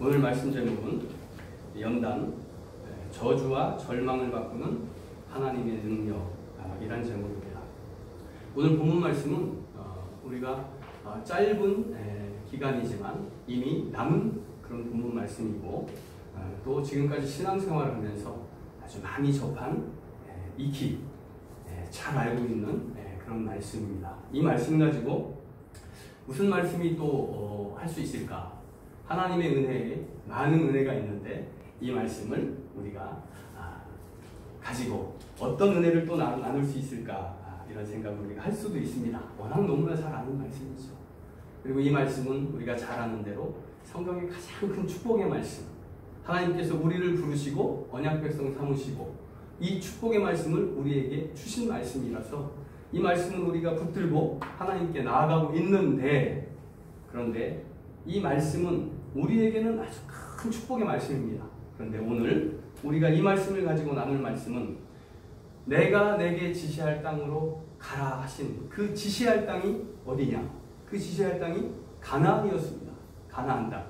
오늘 말씀 제목은 연단, 저주와 절망을 바꾸는 하나님의 능력이란 제목입니다. 오늘 본문 말씀은 우리가 짧은 기간이지만 이미 남은 그런 본문 말씀이고, 또 지금까지 신앙생활을 하면서 아주 많이 접한, 익히 잘 알고 있는 그런 말씀입니다. 이 말씀 가지고 무슨 말씀이 또 할 수 있을까? 하나님의 은혜에 많은 은혜가 있는데 이 말씀을 우리가 가지고 어떤 은혜를 또 나눌 수 있을까? 이런 생각을 우리가 할 수도 있습니다. 워낙 너무나 잘 아는 말씀이죠. 그리고 이 말씀은 우리가 잘 아는 대로 성경의 가장 큰 축복의 말씀, 하나님께서 우리를 부르시고 언약 백성 삼으시고 이 축복의 말씀을 우리에게 주신 말씀이라서 이 말씀은 우리가 붙들고 하나님께 나아가고 있는데, 그런데 이 말씀은 우리에게는 아주 큰 축복의 말씀입니다. 그런데 오늘 우리가 이 말씀을 가지고 나눌 말씀은 내가 내게 지시할 땅으로 가라 하신 그 지시할 땅이 어디냐? 그 지시할 땅이 가나안이었습니다. 가나안 땅.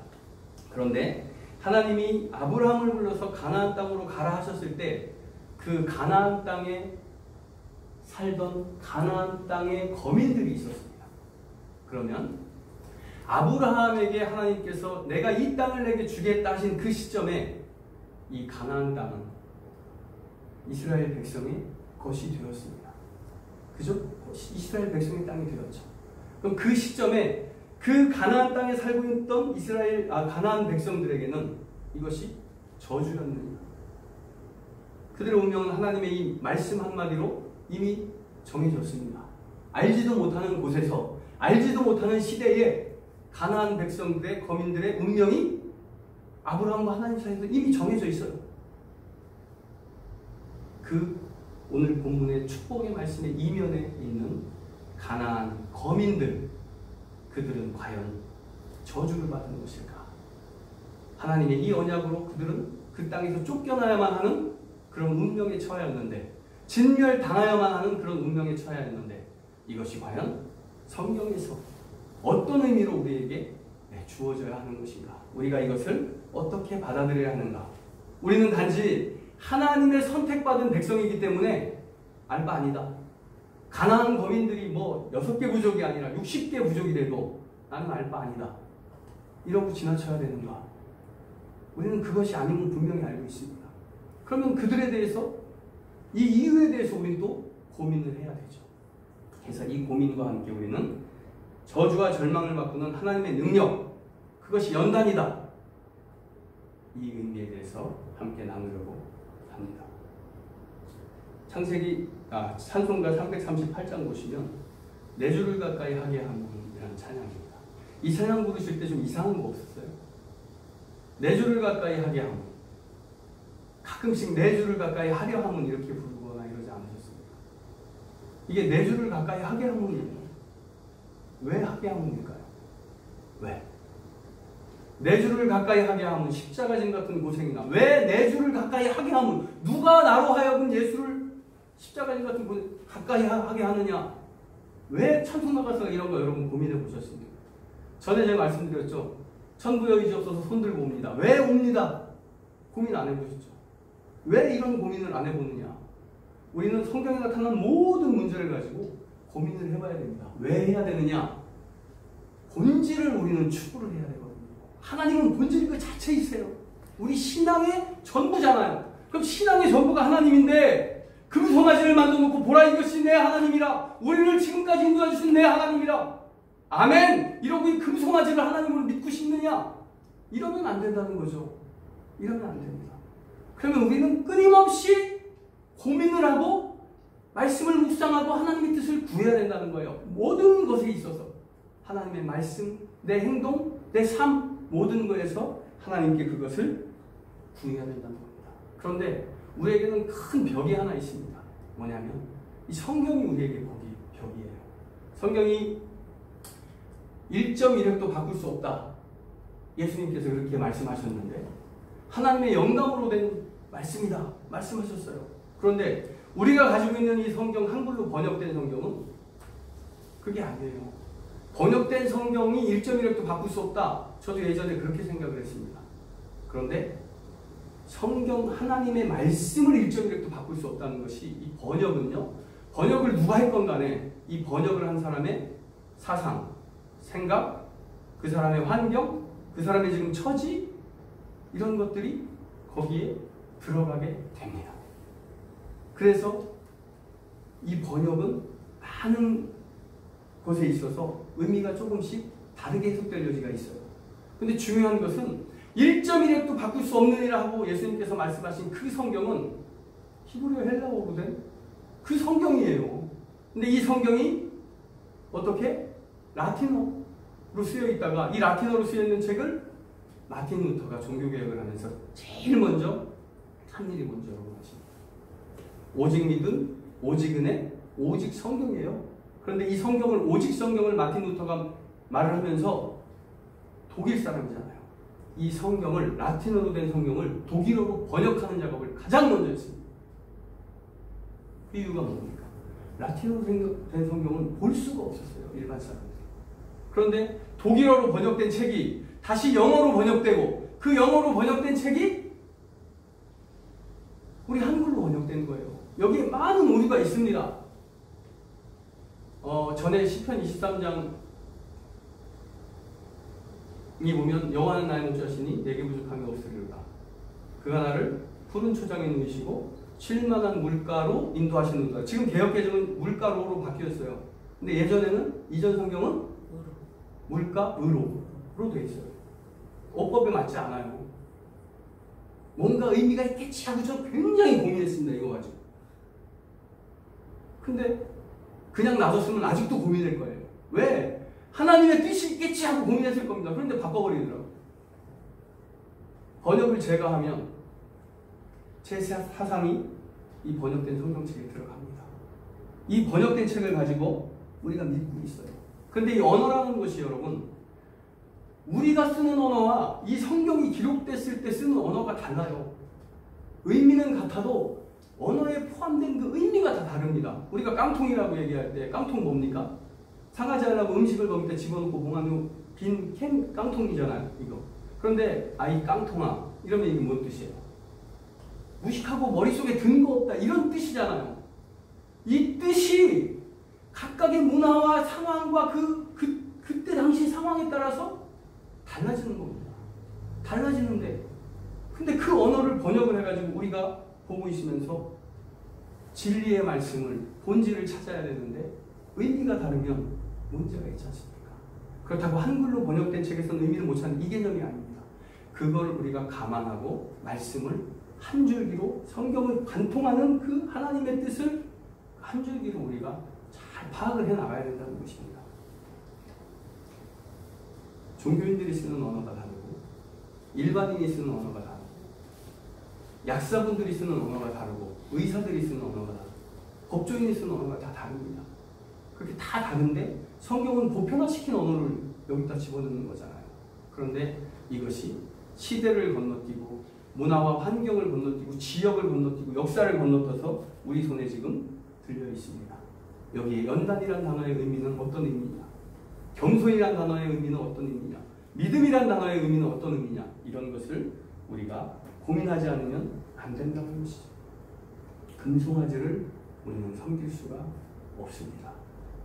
그런데 하나님이 아브라함을 불러서 가나안 땅으로 가라 하셨을 때 그 가나안 땅에 살던 가나안 땅의 거민들이 있었습니다. 그러면 아브라함에게 하나님께서 내가 이 땅을 내게 주겠다 하신 그 시점에 이 가나안 땅은 이스라엘 백성의 것이 되었습니다. 그죠? 이스라엘 백성의 땅이 되었죠. 그럼 그 시점에 그 가나안 땅에 살고 있던 가나안 백성들에게는 이것이 저주였느냐? 그들의 운명은 하나님의 이 말씀 한마디로 이미 정해졌습니다. 알지도 못하는 곳에서, 알지도 못하는 시대에 가나안 백성들의 거민들의 운명이 아브라함과 하나님 사이에서 이미 정해져 있어요. 그 오늘 본문의 축복의 말씀의 이면에 있는 가나안 거민들, 그들은 과연 저주를 받은 것일까? 하나님의 이 언약으로 그들은 그 땅에서 쫓겨나야만 하는 그런 운명에 처하였는데, 진멸당하여만 하는 그런 운명에 처하였는데, 이것이 과연 성경에서 어떤 의미로 우리에게 주어져야 하는 것인가? 우리가 이것을 어떻게 받아들여야 하는가? 우리는 단지 하나님의 선택받은 백성이기 때문에 알 바 아니다. 가나안 거민들이 뭐 6개 부족이 아니라 60개 부족이 돼도 나는 알 바 아니다. 이러고 지나쳐야 되는가? 우리는 그것이 아님을 분명히 알고 있습니다. 그러면 그들에 대해서, 이 이유에 대해서 우리는 또 고민을 해야 되죠. 그래서 이 고민과 함께 우리는 저주와 절망을 바꾸는 하나님의 능력, 그것이 연단이다. 이 의미에 대해서 함께 나누려고 합니다. 찬송가 338장 보시면 내 주를 가까이 하게 함이라는 찬양입니다. 이 찬양 부르실 때 좀 이상한 거 없었어요? 내 주를 가까이 하게 함. 가끔씩 내 주를 가까이 하려 함은 이렇게 부르거나 이러지 않으셨습니까? 이게 내 주를 가까이 하게 함은 왜 하게 함일까요? 왜? 내 주를 가까이 하게 함은 십자가진 같은 고생이나, 왜 내 주를 가까이 하게 함은, 누가 나로 하여금 예수를 십자가진 같은 고생 가까이 하게 하느냐? 왜 찬송가 가사가 이런 거 여러분 고민해 보셨습니까? 전에 제가 말씀드렸죠. 천부여 이지없어서 손들고 옵니다. 왜 옵니다? 고민 안 해보셨죠? 왜 이런 고민을 안 해보느냐? 우리는 성경에 나타난 모든 문제를 가지고 고민을 해봐야 됩니다. 왜 해야 되느냐? 본질을 우리는 추구를 해야 되거든요. 하나님은 본질 그 자체이세요. 우리 신앙의 전부잖아요. 그럼 신앙의 전부가 하나님인데 금송아지를 만들어놓고 보라 이것이 내 하나님이라, 우리를 지금까지 인도해주신 내 하나님이라, 아멘! 이러고 이 금송아지를 하나님으로 믿고 싶느냐? 이러면 안 된다는 거죠. 이러면 안 됩니다. 그러면 우리는 끊임없이 고민을 하고 말씀을 묵상하고 하나님의 뜻을 구해야 된다는 거예요. 모든 것에 있어서 하나님의 말씀, 내 행동, 내 삶, 모든 것에서 하나님께 그것을 구해야 된다는 겁니다. 그런데 우리에게는 큰 벽이 하나 있습니다. 뭐냐면 이 성경이 우리에게 벽이에요. 성경이 1.1획도 바꿀 수 없다. 예수님께서 그렇게 말씀하셨는데 하나님의 영감으로 된 말씀이다 말씀하셨어요. 그런데 우리가 가지고 있는 이 성경, 한글로 번역된 성경은 그게 아니에요. 번역된 성경이 1.1획도 바꿀 수 없다. 저도 예전에 그렇게 생각을 했습니다. 그런데 성경 하나님의 말씀을 1.1획도 바꿀 수 없다는 것이 이 번역은요. 번역을 누가 했건 간에 이 번역을 한 사람의 사상, 생각, 그 사람의 환경, 그 사람의 지금 처지 이런 것들이 거기에 들어가게 됩니다. 그래서 이 번역은 많은 것에 있어서 의미가 조금씩 다르게 해석될 여지가 있어요. 근데 중요한 것은 1.1획도 바꿀 수 없느니라 하고 예수님께서 말씀하신 그 성경은 히브리어 헬라어로 된 그 성경이에요. 근데 이 성경이 어떻게? 라틴어로 쓰여 있다가 이 라틴어로 쓰여 있는 책을 마틴 루터가 종교개혁을 하면서 제일 먼저 한일이 먼저라고 하십니다. 오직 믿음, 오직 은혜, 오직 성경이에요. 그런데 이 성경을 오직 성경을 마틴 루터가 말을 하면서 독일 사람이잖아요. 이 성경을 라틴어로 된 성경을 독일어로 번역하는 작업을 가장 먼저 했습니다. 그 이유가 뭡니까? 라틴어로 된 성경은 볼 수가 없었어요. 일반 사람들이. 그런데 독일어로 번역된 책이 다시 영어로 번역되고 그 영어로 번역된 책이 우리 한글로 번역된 거예요. 여기에 많은 오류가 있습니다. 전에 시편 23장이 보면 여호와는 나의 목자시니 내게 부족함이 없으리로다. 그가 나를 푸른 초장에 누이시고 쉴만한 물가로 인도하시는도다. 지금 개역개정은 물가로로 바뀌었어요. 근데 예전에는 이전 성경은 물가 의로로 되어 있어요. 어법에 맞지 않아요. 뭔가 의미가 있겠지 하고 저 굉장히 고민했습니다. 이거 가지고. 근데 그냥 놔뒀으면 아직도 고민될 거예요. 왜? 하나님의 뜻이 있겠지 하고 고민했을 겁니다. 그런데 바꿔버리더라고요. 번역을 제가 하면 제 사상이 이 번역된 성경책에 들어갑니다. 이 번역된 책을 가지고 우리가 믿고 있어요. 그런데 이 언어라는 것이 여러분 우리가 쓰는 언어와 이 성경이 기록됐을 때 쓰는 언어가 달라요. 의미는 같아도 언어에 포함된 그 의미가 다 다릅니다. 우리가 깡통이라고 얘기할 때 깡통 뭡니까? 상하지 않으려고 음식을 거기다 집어넣고 봉하면 빈 캔 깡통이잖아요. 이거. 그런데 아이 깡통아 이러면 이게 뭔 뜻이에요? 무식하고 머릿속에 든 거 없다 이런 뜻이잖아요. 이 뜻이 각각의 문화와 상황과 그때 당시 상황에 따라서 달라지는 겁니다. 달라지는데 근데 그 언어를 번역을 해가지고 우리가 보고 있으면서 진리의 말씀을 본질을 찾아야 되는데 의미가 다르면 문제가 있지 않습니까? 그렇다고 한글로 번역된 책에서는 의미를 못 찾는 이 개념이 아닙니다. 그걸 우리가 감안하고 말씀을 한 줄기로 성경을 관통하는 그 하나님의 뜻을 한 줄기로 우리가 잘 파악을 해 나가야 된다는 것입니다. 종교인들이 쓰는 언어가 다르고 일반인이 쓰는 언어가 다르고 약사분들이 쓰는 언어가 다르고 의사들이 쓰는 언어가 다르고 법조인이 쓰는 언어가 다 다릅니다. 그렇게 다 다른데 성경은 보편화시킨 언어를 여기다 집어넣는 거잖아요. 그런데 이것이 시대를 건너뛰고 문화와 환경을 건너뛰고 지역을 건너뛰고 역사를 건너뛰어서 우리 손에 지금 들려 있습니다. 여기에 연단이라는 단어의 의미는 어떤 의미냐? 겸손이라는 단어의 의미는 어떤 의미냐? 믿음이라는 단어의 의미는 어떤 의미냐? 이런 것을 우리가 고민하지 않으면 안 된다는 것이죠. 금송아지를 우리는 섬길 수가 없습니다.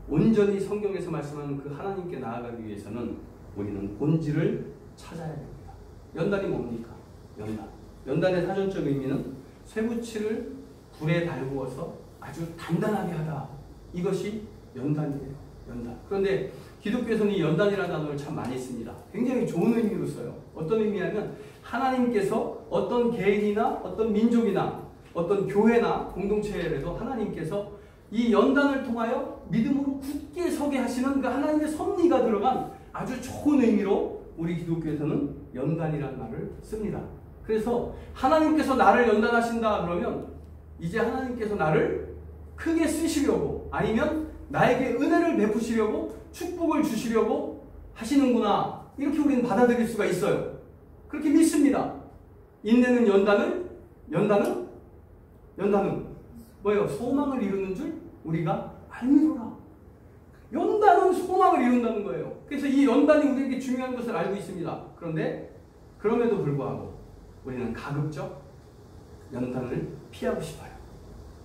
온전히 성경에서 말씀하는 그 하나님께 나아가기 위해서는 우리는 본질을 찾아야 됩니다. 연단이 뭡니까? 연단. 연단의 사전적 의미는 쇠붙이를 불에 달구어서 아주 단단하게 하다. 이것이 연단이에요. 연단. 그런데 기독교에서는 이 연단이라는 단어를 참 많이 씁니다. 굉장히 좋은 의미로 써요. 어떤 의미냐면 하나님께서 어떤 개인이나 어떤 민족이나 어떤 교회나 공동체에도 하나님께서 이 연단을 통하여 믿음으로 굳게 서게 하시는 그 하나님의 섭리가 들어간 아주 좋은 의미로 우리 기독교에서는 연단이라는 말을 씁니다. 그래서 하나님께서 나를 연단하신다 그러면 이제 하나님께서 나를 크게 쓰시려고 아니면 나에게 은혜를 베푸시려고 축복을 주시려고 하시는구나 이렇게 우리는 받아들일 수가 있어요. 그렇게 믿습니다. 인내는 연단은 뭐예요? 소망을 이루는 줄 우리가 알미로라. 연단은 소망을 이룬다는 거예요. 그래서 이 연단이 우리에게 중요한 것을 알고 있습니다. 그런데 그럼에도 불구하고 우리는 가급적 연단을 피하고 싶어요.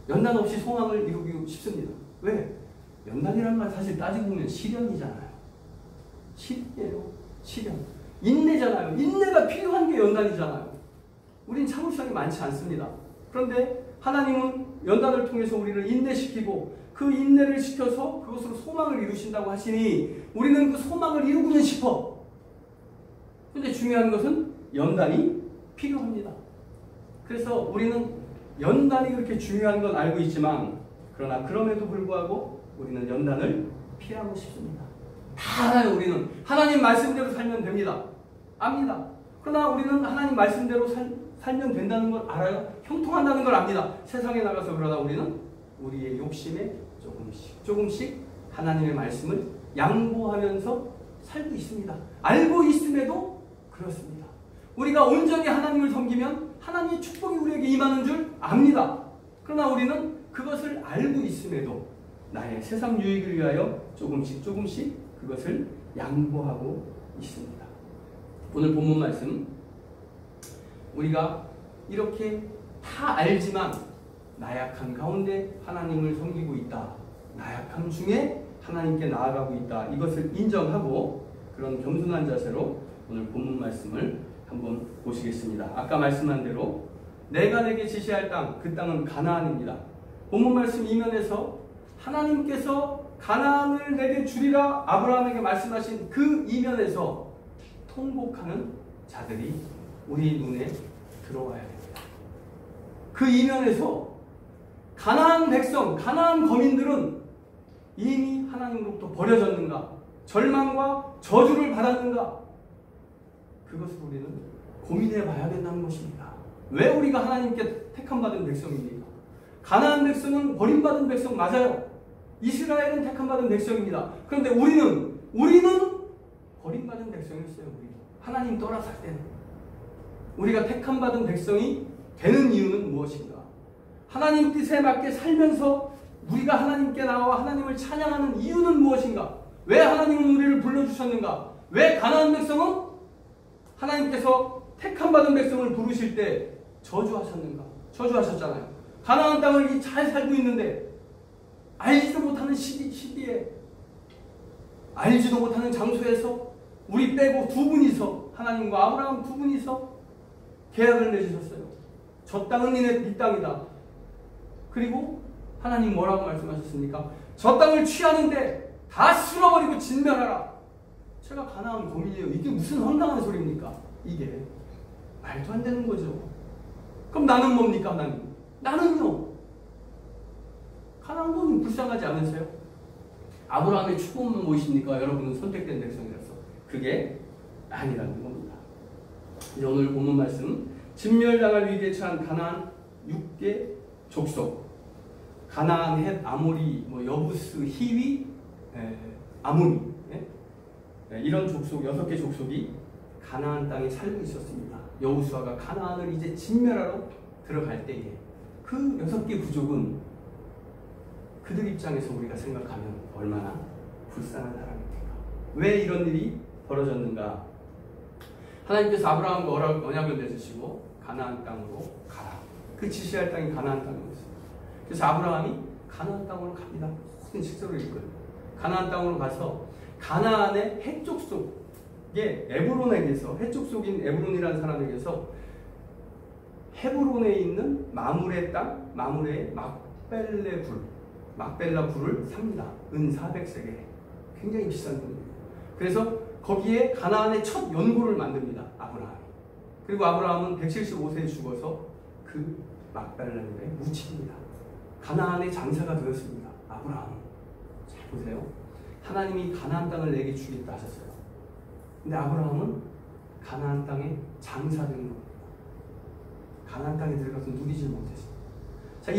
연단 없이 소망을 이루기 쉽습니다. 왜? 연단이란 말 사실 따지고 보면 시련이잖아요. 시련이에요. 시련. 인내잖아요. 인내가 필요한 게 연단이잖아요. 우린 참을성이 많지 않습니다. 그런데 하나님은 연단을 통해서 우리를 인내시키고 그 인내를 시켜서 그것으로 소망을 이루신다고 하시니 우리는 그 소망을 이루고는 싶어. 그런데 중요한 것은 연단이 필요합니다. 그래서 우리는 연단이 그렇게 중요한 건 알고 있지만 그러나 그럼에도 불구하고 우리는 연단을 피하고 싶습니다. 다 알아요. 우리는 하나님 말씀대로 살면 됩니다. 압니다. 그러나 우리는 하나님 말씀대로 살면 된다는 걸 알아요. 형통한다는 걸 압니다. 세상에 나가서 그러다 우리는 우리의 욕심에 조금씩 하나님의 말씀을 양보하면서 살고 있습니다. 알고 있음에도 그렇습니다. 우리가 온전히 하나님을 섬기면 하나님의 축복이 우리에게 임하는 줄 압니다. 그러나 우리는 그것을 알고 있음에도 나의 세상 유익을 위하여 조금씩 그것을 양보하고 있습니다. 오늘 본문 말씀 우리가 이렇게 다 알지만 나약한 가운데 하나님을 섬기고 있다. 나약함 중에 하나님께 나아가고 있다. 이것을 인정하고 그런 겸손한 자세로 오늘 본문 말씀을 한번 보시겠습니다. 아까 말씀한 대로 내가 내게 지시할 땅, 그 땅은 가나안입니다. 본문 말씀 이면에서 하나님께서 가나안을 내게 주리라 아브라함에게 말씀하신 그 이면에서 통곡하는 자들이 우리 눈에 들어와야 됩니다. 그 이면에서 가나안 백성, 가나안 거민들은 이미 하나님으로부터 버려졌는가? 절망과 저주를 받았는가? 그것을 우리는 고민해 봐야 된다는 것입니다. 왜 우리가 하나님께 택함받은 백성입니까? 가나안 백성은 버림받은 백성 맞아요. 이스라엘은 택함받은 백성입니다. 그런데 우리는 버림받은 백성이었어요. 하나님 떠나살 때는. 우리가 택함받은 백성이 되는 이유는 무엇인가? 하나님 뜻에 맞게 살면서 우리가 하나님께 나와 하나님을 찬양하는 이유는 무엇인가? 왜 하나님은 우리를 불러주셨는가? 왜 가나안 백성은 하나님께서 택함받은 백성을 부르실 때 저주하셨는가? 저주하셨잖아요. 가나안 땅을 잘 살고 있는데 알지도 못하는 시기에 알지도 못하는 장소에서 우리 빼고 두 분이서 하나님과 아브라함 두 분이서 계약을 맺으셨어요. 저 땅은 이 땅이다. 그리고 하나님 뭐라고 말씀하셨습니까? 저 땅을 취하는데 다 쓸어버리고 진멸하라. 제가 가나안 고민이에요. 이게 무슨 황당한 소리입니까? 이게 말도 안 되는 거죠. 그럼 나는 뭡니까? 나는요. 가나안 고민 불쌍하지 않으세요? 아브라함의 축복만 보이십니까? 여러분은 선택된 백성이라서. 그게 아니라는 겁니다. 이제 오늘 본문 말씀 진멸당할 위기에 처한 가나안 6개 족속 가나안, 헷, 아모리, 여부스, 히위, 아모니 이런 족속 6개 족속이 가나안 땅에 살고 있었습니다. 여호수아가 가나안을 이제 진멸하러 들어갈 때에 그 6개 부족은 그들 입장에서 우리가 생각하면 얼마나 불쌍한 사람입니까? 왜 이런 일이 벌어졌는가? 하나님께서 아브라함과 언약을 맺으시고 가나안 땅으로 가라. 그 지시할 땅이 가나안 땅이었어요. 그래서 아브라함이 가나안 땅으로 갑니다. 모든 식서를 읽고요. 가나안 땅으로 가서 가나안의 헷족속의 에브론에게서 헷족속인 에브론이라는 사람에게서 헤브론에 있는 마므레 땅, 마므레의 막벨라 굴을 삽니다. 은 400세겔. 굉장히 비싼 돈입니다. 그래서 거기에 가나안의 첫 연고를 만듭니다. 아브라함이. 그리고 아브라함은 175세에 죽어서 그 막벨라에 묻힙니다. 가나안의 장사가 되었습니다. 아브라함은. 잘 보세요. 하나님이 가나안 땅을 내게 주겠다 하셨어요. 근데 아브라함은 가나안 땅에 장사된 겁니다. 가나안 땅에 들어가서 누리지 못했습니다. 자,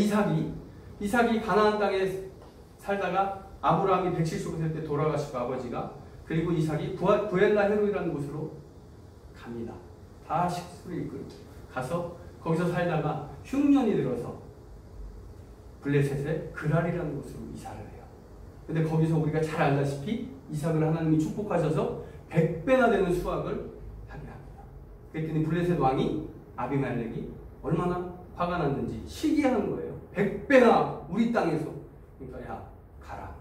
이삭이 가나안 땅에 살다가 아브라함이 175세 때 돌아가시고 아버지가 그리고 이삭이 부엘라 헤로이라는 곳으로 갑니다. 다 식수를 이끌고 가서 거기서 살다가 흉년이 들어서 블레셋의 그랄이라는 곳으로 이사를 해요. 근데 거기서 우리가 잘 알다시피 이삭을 하나님이 축복하셔서 100배나 되는 수확을 하게 합니다. 그랬더니 블레셋 왕이 아비멜렉이 얼마나 화가 났는지 시기하는 거예요. 100배나 우리 땅에서. 그러니까 야 가라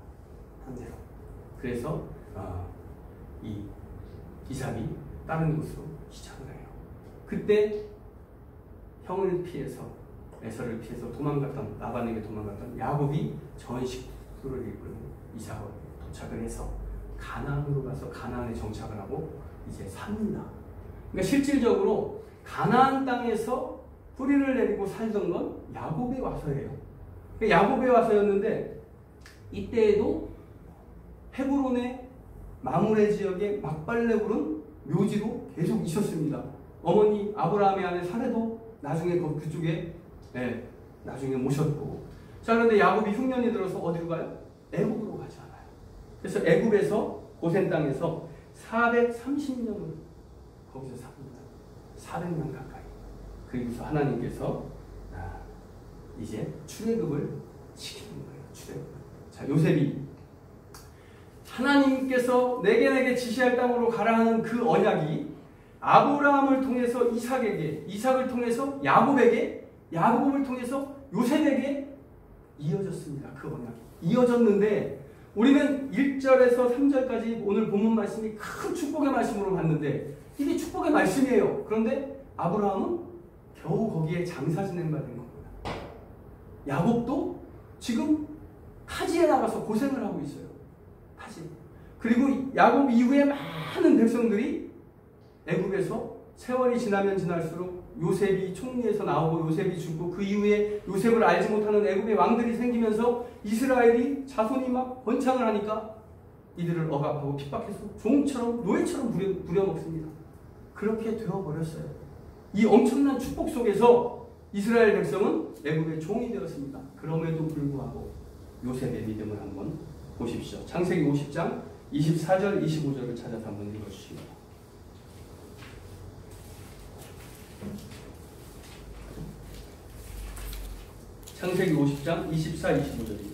한 대로. 그래서 이 이삭이 다른 곳으로 시작을 해요. 그때 형을 피해서 에서를 피해서 도망갔던 라반에게 도망갔던 야곱이 전 식구를 이끌고 이삭을 도착을 해서 가나안으로 가서 가나안에 정착을 하고 이제 삽니다. 그러니까 실질적으로 가나안 땅에서 뿌리를 내리고 살던 건 야곱에 와서예요. 야곱에 와서였는데 이때에도 헤브론의 마므레 지역의 막발레굴은 묘지로 계속 있었습니다. 어머니 아브라함의 아내 사레도 나중에 그쪽에 나중에 모셨고. 자, 그런데 야곱이 흉년이 들어서 어디로 가요? 애굽으로 가지 않아요. 그래서 애굽에서 고센 땅에서 430년을 거기서 삽니다. 400년 가까이. 그리고서 하나님께서 이제 출애굽을 시키는 거예요. 출애굽. 자, 요셉이 하나님께서 내게 지시할 땅으로 가라 하는 그 언약이 아브라함을 통해서 이삭에게, 이삭을 통해서 야곱에게, 야곱을 통해서 요셉에게 이어졌습니다. 그 언약이 이어졌는데 우리는 1절에서 3절까지 오늘 본문 말씀이 큰 축복의 말씀으로 봤는데 이게 축복의 말씀이에요. 그런데 아브라함은 겨우 거기에 장사 지낸 바 된 겁니다. 야곱도 지금 타지에 나가서 고생을 하고 있어요. 타지. 그리고 야곱 이후에 많은 백성들이 애굽에서 세월이 지나면 지날수록 요셉이 총리에서 나오고 요셉이 죽고 그 이후에 요셉을 알지 못하는 애굽의 왕들이 생기면서 이스라엘이 자손이 막 번창을 하니까 이들을 억압하고 핍박해서 종처럼 노예처럼 부려먹습니다. 그렇게 되어버렸어요. 이 엄청난 축복 속에서 이스라엘 백성은 애굽의 종이 되었습니다. 그럼에도 불구하고 요셉의 믿음을 한번 보십시오. 창세기 50장 24절 25절을 찾아서 한번 읽어주십니다. 창세기 50장 24, 25절입니다.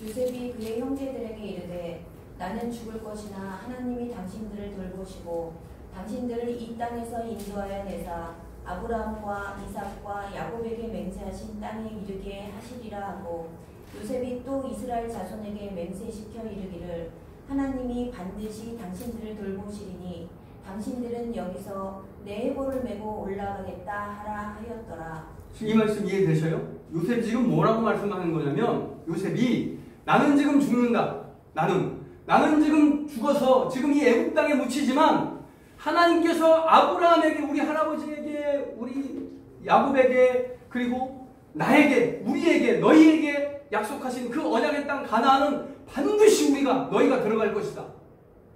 요셉이 그의 형제들에게 이르되 나는 죽을 것이나 하나님이 당신들을 돌보시고 당신들을 이 땅에서 인도하여 내사 아브라함과 이삭과 야곱에게 맹세하신 땅에 이르게 하시리라 하고 요셉이 또 이스라엘 자손에게 맹세시켜 이르기를 하나님이 반드시 당신들을 돌보시리니 당신들은 여기서 내 해보를 메고 올라가겠다 하라 하였더라. 이 말씀 이해되셔요? 요셉이 지금 뭐라고 말씀하는 거냐면 요셉이 나는 지금 죽는다. 나는 지금 죽어서 지금 이 애굽 땅에 묻히지만 하나님께서 아브라함에게 우리 할아버지에게 우리 야곱에게 그리고 나에게 우리에게 너희에게 약속하신 그 언약의 땅 가나안은 반드시 너희가 들어갈 것이다.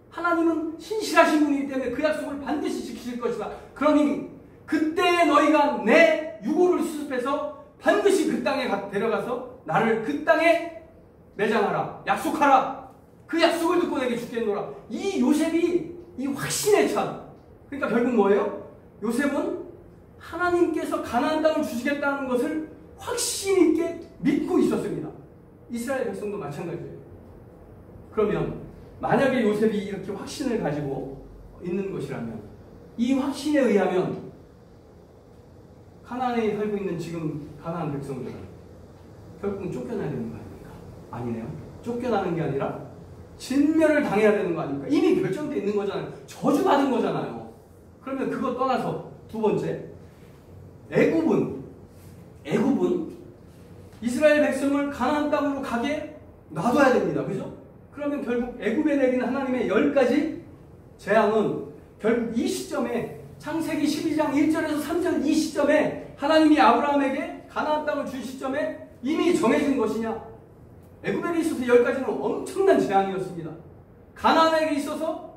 하나님은 신실하신 분이기 때문에 그 약속을 반드시 지키실 것이다. 그러니 그때 너희가 내 유고를 수습해서 반드시 그 땅에 데려가서 나를 그 땅에 매장하라. 약속하라. 그 약속을 듣고 내게 죽겠노라. 이 요셉이 이 확신에 찬. 그러니까 결국 뭐예요? 요셉은 하나님께서 가나안 땅을 주시겠다는 것을 확신 있게 믿고 있었습니다. 이스라엘 백성도 마찬가지예요. 그러면 만약에 요셉이 이렇게 확신을 가지고 있는 것이라면 이 확신에 의하면 가나안에 살고 있는 지금 가나안 백성들은 결국은 쫓겨나야 되는 거 아닙니까? 아니네요. 쫓겨나는 게 아니라 진멸을 당해야 되는 거 아닙니까? 이미 결정되어 있는 거잖아요. 저주받은 거잖아요. 그러면 그거 떠나서 두 번째, 애굽은 이스라엘 백성을 가나안 땅으로 가게 놔둬야 됩니다. 그죠? 그러면 결국 애굽에 내린 하나님의 10가지 재앙은 결국 이 시점에 창세기 12장 1절에서 3절 이 시점에 하나님이 아브라함에게 가나안 땅을 준 시점에 이미 정해진 것이냐? 애굽에 있어서 10가지는 엄청난 재앙이었습니다. 가나안에게 있어서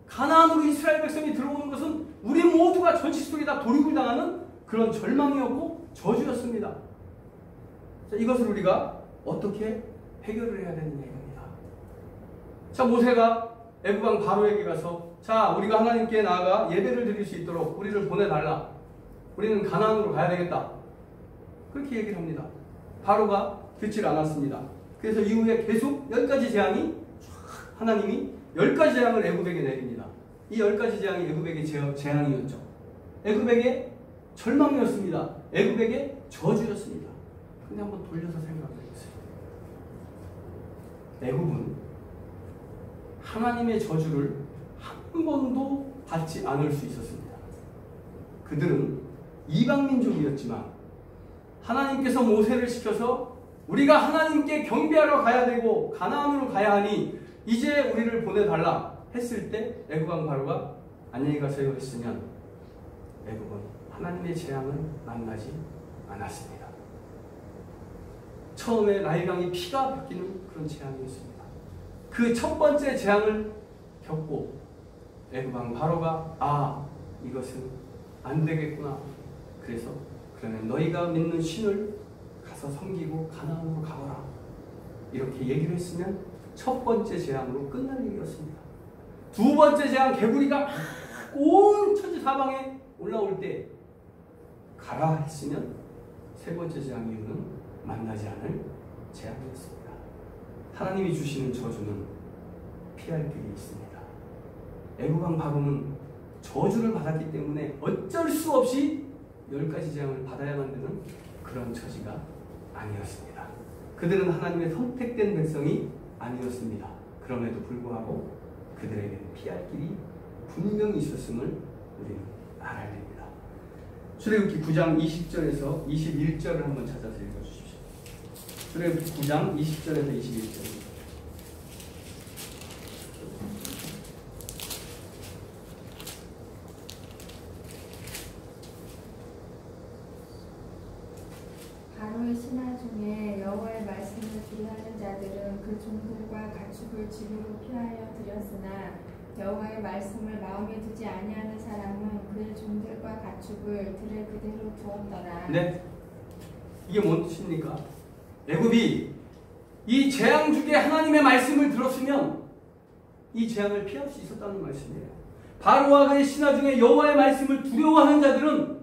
가나안으로 이스라엘 백성이 들어오는 것은 우리 모두가 전시속에 다 도륙을 당하는 그런 절망이었고 저주였습니다. 자, 이것을 우리가 어떻게 해결을 해야 되느냐 이겁니다. 자, 모세가 애굽왕 바로에게 가서 자, 우리가 하나님께 나아가 예배를 드릴 수 있도록 우리를 보내달라. 우리는 가나안으로 가야 되겠다. 그렇게 얘기를 합니다. 바로가 듣질 않았습니다. 그래서 이후에 계속 10가지 재앙이 하나님이 10가지 재앙을 애굽에게 내립니다. 이 10가지 재앙이 애굽에게 재앙이었죠. 애굽에게 절망이었습니다. 애굽에게 저주였습니다. 근데 한번 돌려서 생각해 보세요. 애굽은 하나님의 저주를 한 번도 받지 않을 수 있었습니다. 그들은 이방민족이었지만 하나님께서 모세를 시켜서 우리가 하나님께 경배하러 가야 되고 가나안으로 가야 하니 이제 우리를 보내달라 했을 때 애굽왕 바로가 안녕히 가세요 했으면 애굽은 하나님의 재앙을 만나지 않았습니다. 처음에 나일강이 피가 바뀌는 그런 재앙이었습니다. 그 첫 번째 재앙을 겪고 애굽왕 바로가 이것은 안 되겠구나. 그래서 그러면 너희가 믿는 신을 가서 섬기고 가나안으로 가거라. 이렇게 얘기를 했으면 첫 번째 재앙으로 끝날 일이었습니다. 두 번째 재앙 개구리가 온 천지 사방에 올라올 때 가라 했으면 세 번째 재앙 이유는 만나지 않을 재앙이었습니다. 하나님이 주시는 저주는 피할 길이 있습니다. 애굽왕 바로는 저주를 받았기 때문에 어쩔 수 없이 10가지 재앙을 받아야만 되는 그런 처지가 아니었습니다. 그들은 하나님의 선택된 백성이 아니었습니다. 그럼에도 불구하고 그들에게는 피할 길이 분명히 있었음을 우리는 알아야 됩니다. 출애굽기 9장 20절에서 21절을 한번 찾아서 읽어주십시오. 출애굽기 9장 20절에서 21절. 바로의 신하 중에 여호와의 말씀을 주의하는 자들은 그 종들과 가축을 집으로 피하여 들였으나 여호와의 말씀을 마음에 두지 아니하는 사람은 그의 종들과 가축을 들에 그대로 두었더라. 네, 이게 뭔 뜻입니까? 애굽이 이 재앙 중에 하나님의 말씀을 들었으면 이 재앙을 피할 수 있었다는 말씀이에요. 바로와 그의 신하 중에 여호와의 말씀을 두려워하는 자들은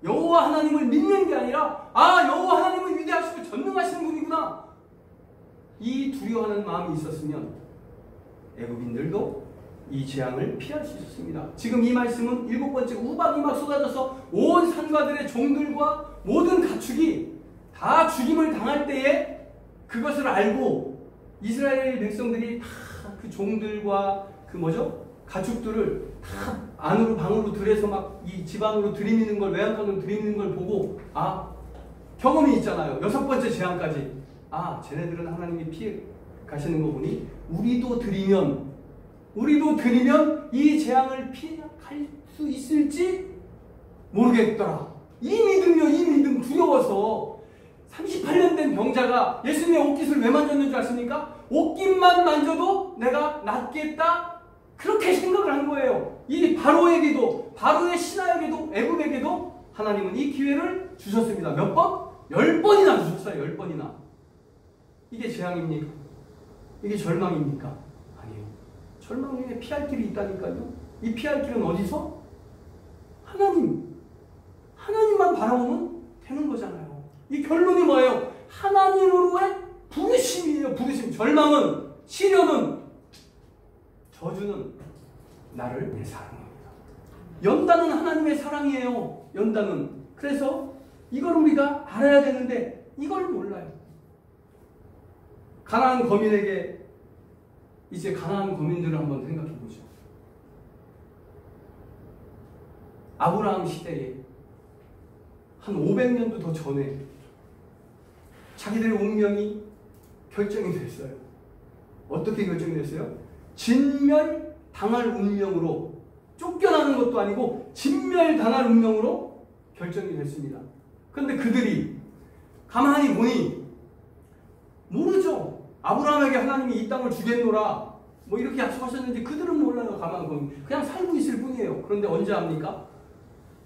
여호와 하나님을 믿는 게 아니라 여호와 하나님은 위대하시고 전능하신 분이구나, 이 두려워하는 마음이 있었으면 애굽인들도 이 재앙을 피할 수 있었습니다. 지금 이 말씀은 7번째 우박이 막 쏟아져서 온 산과들의 종들과 모든 가축이 다 죽임을 당할 때에 그것을 알고 이스라엘 백성들이 다 그 종들과 가축들을 다 안으로 방으로 들여서 막 이 집 안으로 들이미는 걸, 외양간으로 들이미는 걸 보고 경험이 있잖아요. 6번째 재앙까지 쟤네들은 하나님이 피해 가시는 거 보니 우리도 들이면 이 재앙을 피할 수 있을지 모르겠더라. 이 믿음 두려워서 38년 된 병자가 예수님의 옷깃을 왜 만졌는 줄 아십니까? 옷깃만 만져도 내가 낫겠다, 그렇게 생각을 한 거예요. 이 바로에게도, 바로의 신하에게도, 애굽에게도 하나님은 이 기회를 주셨습니다. 몇 번? 10번이나 주셨어요. 10번이나. 이게 재앙입니까? 이게 절망입니까? 아니에요. 절망 중에 피할 길이 있다니까요. 이 피할 길은 어디서? 하나님만 바라보면 되는 거잖아요. 이 결론이 뭐예요? 하나님으로의 부르심이에요. 부르심. 절망은, 시련은, 저주는 나를 내 사랑합니다. 연단은 하나님의 사랑이에요. 연단은. 그래서 이걸 우리가 알아야 되는데 이걸 몰라요. 가나안 거민에게, 이제 가나안 거민들을 한번 생각해 보죠. 아브라함 시대에 한 500년도 더 전에 자기들의 운명이 결정이 됐어요. 어떻게 결정이 됐어요? 진멸당할 운명으로, 쫓겨나는 것도 아니고 진멸당할 운명으로 결정이 됐습니다. 그런데 그들이 가만히 보니 모르죠. 아브라함에게 하나님이 이 땅을 주겠노라 이렇게 약속하셨는지 그들은 몰라요. 가만히 보니 그냥 살고 있을 뿐이에요. 그런데 언제 압니까?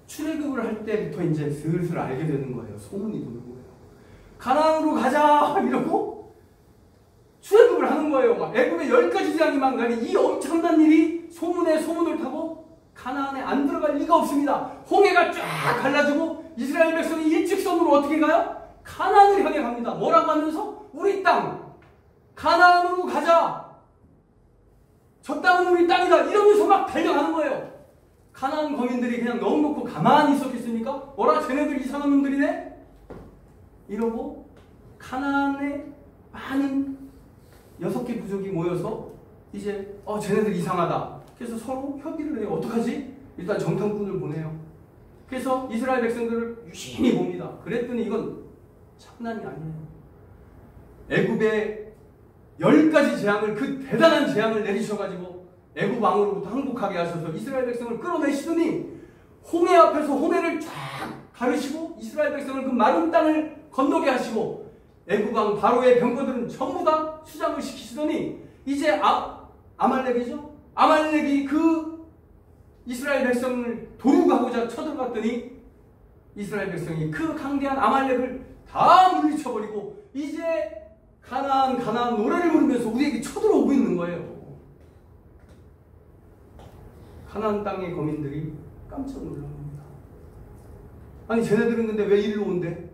출애굽을 할 때부터 이제 슬슬 알게 되는 거예요. 소문이 도는 거예요. 가나안으로 가자 이러고 출애굽을 하는 거예요. 애굽의 10가지 재앙이 막 나니 이 엄청난 일이 소문에 소문을 타고 가나안에 안 들어갈 리가 없습니다. 홍해가 쫙 갈라지고 이스라엘 백성이 일직선으로 어떻게 가요? 가나안을 향해 갑니다. 뭐라고 하면서? 우리 땅 가나안으로 가자. 저 땅은 우리 땅이다. 이러면서 막 달려가는 거예요. 가나안 거민들이 그냥 넣어놓고 가만히 있었겠습니까? 뭐라 쟤네들 이상한 놈들이네? 이러고 가나안에 많은 6개 부족이 모여서 이제 쟤네들 이상하다. 그래서 서로 협의를 해요. 어떡하지? 일단 정탐꾼을 보내요. 그래서 이스라엘 백성들을 유심히 봅니다. 그랬더니 이건 장난이 아니에요. 애굽에 10가지 재앙을, 그 대단한 재앙을 내리셔가지고 애굽 왕으로부터 항복하게 하셔서 이스라엘 백성을 끌어내시더니 홍해 앞에서 홍해를 쫙 가르시고 이스라엘 백성을 그 마른 땅을 건너게 하시고 애굽 왕 바로의 병거들은 전부 다 수장을 시키시더니 이제 아말렉이죠? 아말렉이 그 이스라엘 백성을 도륙하고자 쳐들어갔더니 이스라엘 백성이 그 강대한 아말렉을 다 물리쳐버리고 이제 가나안 노래를 부르면서 우리에게 쳐들어오고 있는 거예요. 가나안 땅의 거민들이 깜짝 놀란 겁니다. 아니 쟤네들은 근데 왜 이리로 온대?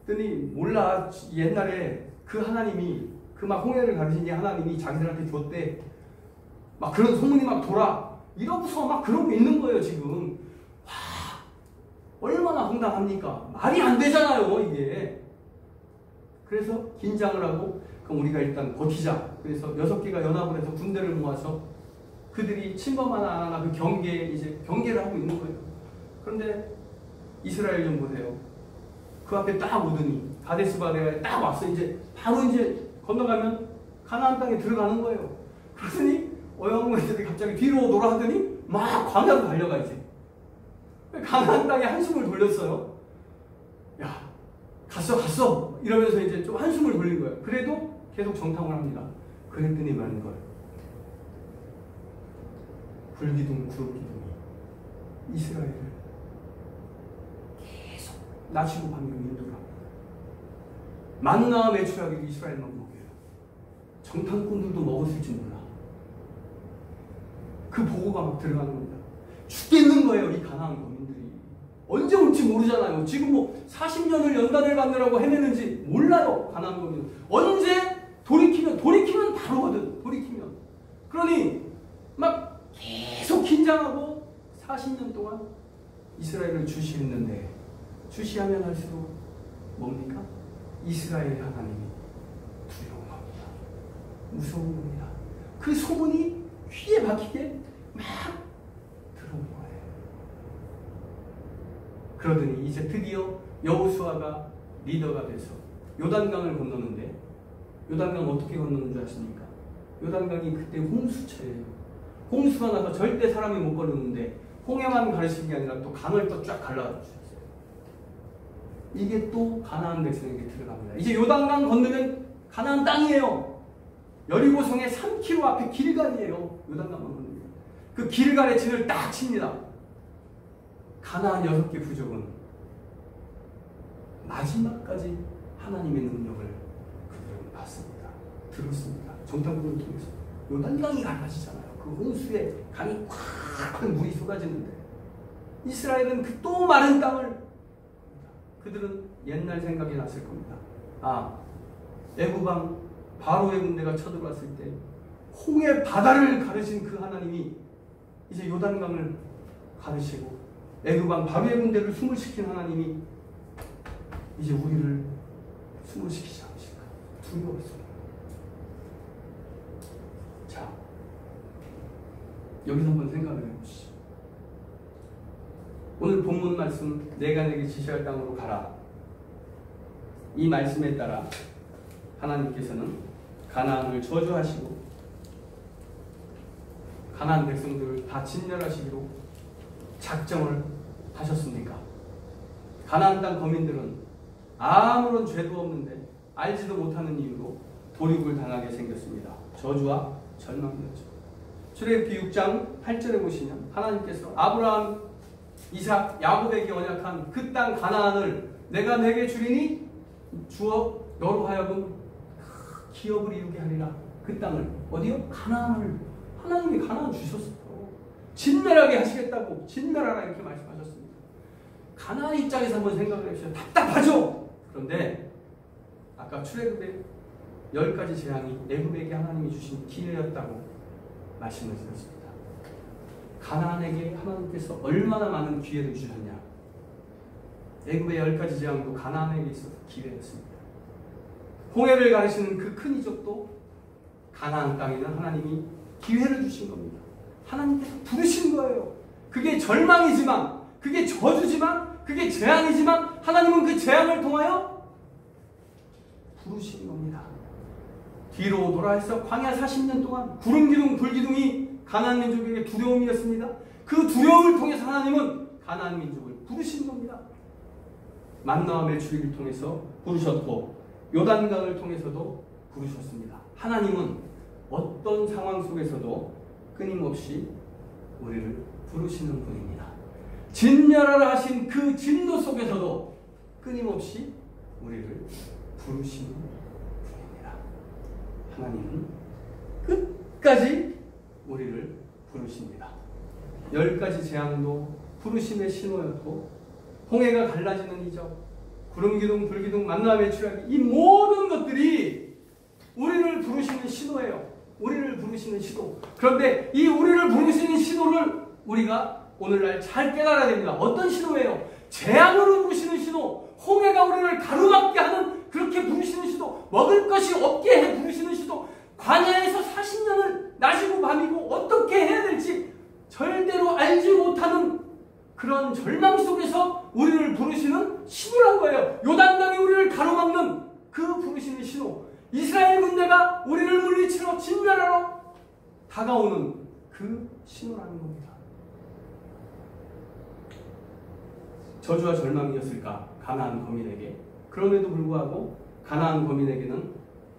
그랬더니 몰라. 옛날에 그 하나님이 그 막 홍해를 가르신 하나님이 자기들한테 줬대. 막 그런 소문이 막 돌아. 이러고서 막 그러고 있는 거예요 지금. 와, 얼마나 황당합니까? 말이 안 되잖아요 이게. 그래서 긴장을 하고 그럼 우리가 일단 버티자. 그래서 6개가 연합을 해서 군대를 모아서 그들이 침범하나 안 하나 그 경계를 하고 있는 거예요. 그런데 이스라엘 좀 보세요. 그 앞에 딱 오더니 가데스 바네아에 딱 왔어. 이제 바로 이제 건너가면 가나안 땅에 들어가는 거예요. 그러더니 어영부들이 갑자기 뒤로 오더라 하더니 막 광야로 달려가 이제. 가나안 땅에 한숨을 돌렸어요. 야, 갔어 이러면서 이제 좀 한숨을 돌린 거예요. 그래도 계속 정탐을 합니다. 그랬더니 말인 거예요. 불기둥 구름기둥이 이스라엘을 계속 낮이고 밤이고 인도를 합니다. 만나와 매출하기로 이스라엘만 먹여요. 정탐꾼들도 먹었을지 몰라. 그 보고가 막 들어가는 겁니다. 죽겠는 거예요 이 가나안 거민들이. 언제 올지 모르잖아요. 지금 뭐 40년을 연단을 받느라고 헤매는지 몰라요. 가나안 거민들. 언제 돌이키면 바로거든. 돌이키면. 그러니 막 계속 긴장하고 40년 동안 이스라엘을 주시했는데 주시하면 할수록 뭡니까? 이스라엘 하나님이 두려운 겁니다. 무서운 겁니다. 그 소문이 귀에 박히게 막 들어온 거예요. 그러더니 이제 드디어 여호수아가 리더가 돼서 요단강을 건너는데 요단강 어떻게 건너는 줄 아십니까? 요단강이 그때 홍수처예요. 홍수가 나서 절대 사람이 못 걸었는데 홍해만 가르치는 게 아니라 또 강을 또 쫙 갈라주셨어요. 이게 또 가나안 백성에게 들어갑니다. 이제 요단강 건너면 가나안 땅이에요. 여리고성의 3km 앞에 길갈이에요. 요단강만 건너면. 그 길갈에 진을 딱 칩니다. 가나안 6개 부족은 마지막까지 하나님의 능력을 그들은 봤습니다. 들었습니다. 정탐꾼을 통해서. 요단강이 갈라지잖아요. 그 홍수에 강이 콱 물이 쏟아지는데 이스라엘은 그 또 마른 땅을 그들은 옛날 생각이 났을 겁니다. 애굽왕 바로의 군대가 쳐들어왔을 때 홍해 바다를 가르신 그 하나님이 이제 요단강을 가르시고 애굽왕 바로의 군대를 숨을 시킨 하나님이 이제 우리를 숨을 시키지 않으실까 두려웠습니다. 자, 여기서 한번 생각을 해보시죠. 오늘 본문 말씀 내가 내게 지시할 땅으로 가라. 이 말씀에 따라 하나님께서는 가나안을 저주하시고 가나안 백성들을 다 진멸하시기로 작정을 하셨습니까? 가나안 땅 거민들은 아무런 죄도 없는데 알지도 못하는 이유로 도륙을 당하게 생겼습니다. 저주와 절망이었죠. 출애굽기 6장 8절에 보시면 하나님께서 아브라함, 이삭, 야곱에게 언약한 그 땅 가나안을 내가 내게 주리니 주어 너로 하여금 기업을 이루게 하리라. 그 땅을 어디요? 가나안을 하나님이 가나안 주셨어요. 진멸하게 하시겠다고 진멸하라 이렇게 말씀하셨습니다. 가나안 입장에서 한번 생각을 해보세요. 답답하죠? 그런데 아까 출애굽의 10가지 재앙이 애굽에게 하나님이 주신 기회였다고 말씀을 드렸습니다. 가나안에게 하나님께서 얼마나 많은 기회를 주셨냐. 애굽의 10가지 재앙도 가나안에게 있어서 기회였습니다. 홍해를 가르치는 그 큰 이적도 가나안 땅에는 하나님이 기회를 주신 겁니다. 하나님께서 부르신 거예요. 그게 절망이지만, 그게 저주지만, 그게 재앙이지만 하나님은 그 재앙을 통하여 부르신 겁니다. 뒤로 돌아서 광야 40년 동안 구름기둥 불기둥이 가나안 민족에게 두려움이었습니다. 그 두려움을 통해서 하나님은 가나안 민족을 부르신 겁니다. 만나와 메추리를 통해서 부르셨고 요단강을 통해서도 부르셨습니다. 하나님은 어떤 상황 속에서도 끊임없이 우리를 부르시는 분입니다. 진멸하라 하신 그 진노 속에서도 끊임없이 우리를 부르시는 분입니다. 하나님은 끝까지 우리를 부르십니다. 10가지 재앙도 부르심의 신호였고 홍해가 갈라지는 이적, 구름기둥, 불기둥, 만나 메추라기 이 모든 것들이 우리를 부르시는 신호예요. 우리를 부르시는 신호. 그런데 이 우리를 부르시는 신호를 우리가 오늘날 잘 깨달아야 됩니다. 어떤 신호예요? 재앙으로 부르시는 신호, 홍해가 우리를 가로막게 하는 그렇게 부르시는 신호, 먹을 것이 없게 해 부르시는 신호, 광야에서 40년을 낮이고 밤이고 어떻게 해야 될지 절대로 알지 못하는 그런 절망 속에서 우리를 부르시는 신호란 거예요. 요단강이 우리를 가로막는 그 부르시는 신호, 이스라엘 군대가 우리를 물리치러 진멸하러 다가오는 그 신호라는 겁니다. 저주와 절망이었을까? 가나안 거민에게. 그럼에도 불구하고 가나안 거민에게는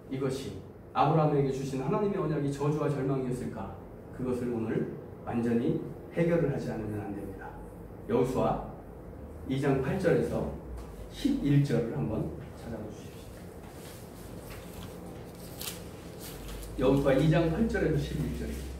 이것이 아브라함에게 주신 하나님의 언약이 저주와 절망이었을까? 그것을 오늘 완전히 해결을 하지 않으면 안 됩니다. 여호수아 2장 8절에서 11절을 한번 찾아보십시오. 여호수아 2장 8절에서 11절입니다.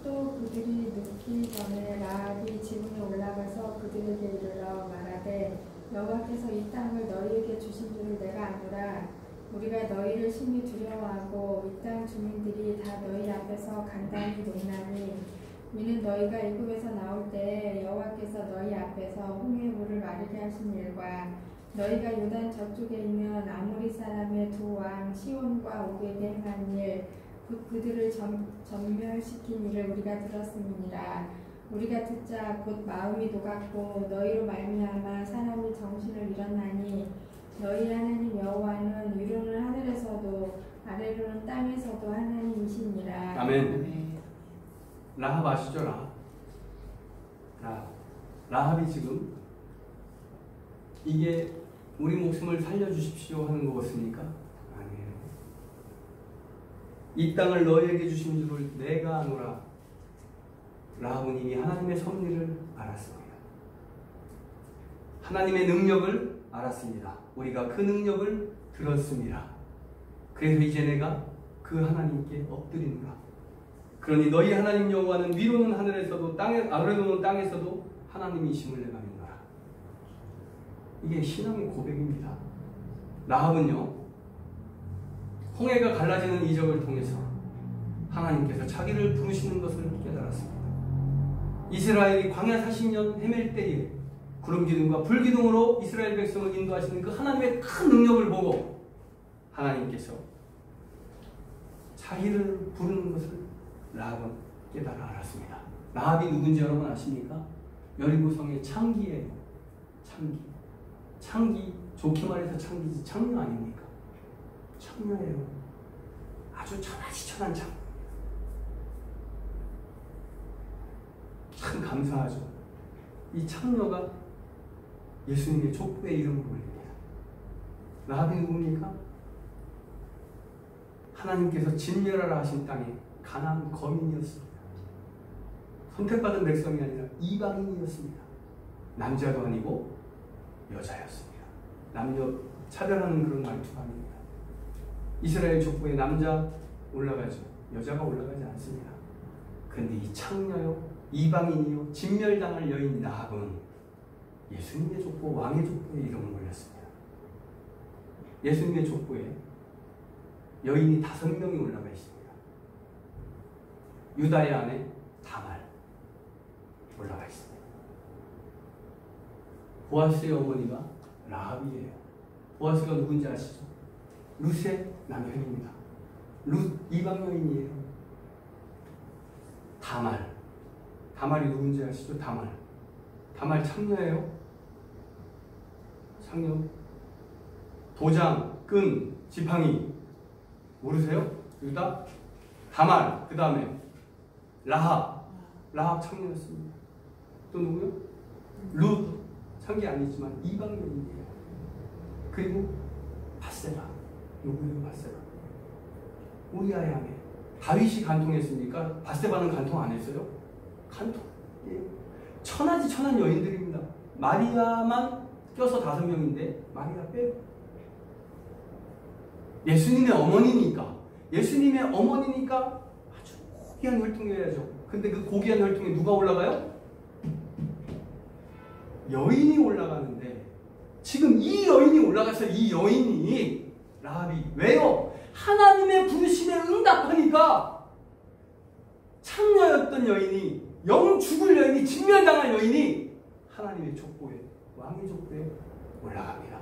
또 그들이 눕기 전에 라합이 지붕에 올라가서 그들에게 이르러 말하되 여호와께서 이 땅을 너희에게 주신 줄을 내가 아노라. 우리가 너희를 심히 두려워하고 이 땅 주민들이 다 너희 앞에서 간단히 놀나니 이는 너희가 애굽에서 나올 때에 여호와께서 너희 앞에서 홍해 물을 마르게 하신 일과 너희가 요단 저쪽에 있는 아모리 사람의 두 왕 시온과 옥에게 행한 일 그들을 전멸시킨 일을 우리가 들었음이니라. 우리가 듣자 곧 마음이 녹았고 너희로 말미암아 사람이 정신을 잃었나니 너희 하나님 여호와는 위로는 하늘에서도 아래로는 땅에서도 하나님이시니라. 아멘. 라합 아시죠? 라합이 지금 이게 우리 목숨을 살려주십시오 하는 거였습니까? 아니에요. 이 땅을 너희에게 주신 줄을 내가 아노라. 라합은 이미 하나님의 섭리를 알았습니다. 하나님의 능력을 알았습니다. 우리가 그 능력을 들었습니다. 그래서 이제 내가 그 하나님께 엎드리노라. 그러니 너희 하나님 여호와는 위로는 하늘에서도 아래로는 땅에서도 하나님이심을 내가 믿노라. 이게 신앙의 고백입니다. 라합은요, 홍해가 갈라지는 이적을 통해서 하나님께서 자기를 부르시는 것을 깨달았습니다. 이스라엘이 광야 40년 헤맬 때에 구름기둥과 불기둥으로 이스라엘 백성을 인도하시는 그 하나님의 큰 능력을 보고 하나님께서 자기를 부르는 것을 라합은 깨달아 알았습니다. 라합이 누군지 여러분 아십니까? 여리고성의 창기예요. 창기 좋게 말해서 창기지 창녀 아닙니까? 창녀예요. 아주 천하지천한 창. 참 감사하죠. 이 창녀가 예수님의 족보의 이름을 올립니다. 라합이 누굽니까? 하나님께서 진멸하라 하신 땅에 가나안 거민이었습니다. 선택받은 백성이 아니라 이방인이었습니다. 남자도 아니고 여자였습니다. 남녀 차별하는 그런 말투가 아닙니다. 이스라엘 족보에 남자 올라가죠. 여자가 올라가지 않습니다. 근데 이 창녀요, 이방인이요, 진멸당할 여인 라합은 예수님의 족보, 왕의 족보에 이름을 올렸습니다. 예수님의 족보에 여인이 5명이 올라가 있습니다. 유다의 아내 다말 올라가 있습니다. 보아스의 어머니가 라합이에요. 보아스가 누군지 아시죠? 룻의 남편입니다. 룻 이방 여인이에요. 다말이 누군지 아시죠? 다말 창녀예요. 창녀. 도장, 끈, 지팡이 모르세요? 유다, 다말, 그 다음에 라합 창녀였습니다. 또 누구요? 룻, 창기 아니지만 이방 여인이에요. 그리고 바세바, 누구예요? 바세바. 우리아의 아내. 다윗이 간통했습니까? 바세바는 간통 안 했어요? 간통. 예. 천하지 천한 여인들입니다. 마리아만 껴서 5명인데 마리아 빼고. 예수님의 어머니니까 아주 고귀한 혈통이어야죠. 근데 그 고귀한 혈통에 누가 올라가요? 여인이 올라가는데 지금 이 여인이 올라가서 이 여인이 라합이 왜요? 하나님의 부르심에 응답하니까 창녀였던 여인이 영 죽을 여인이 진멸당할 여인이 하나님의 족보에 왕의 족보에 올라갑니다.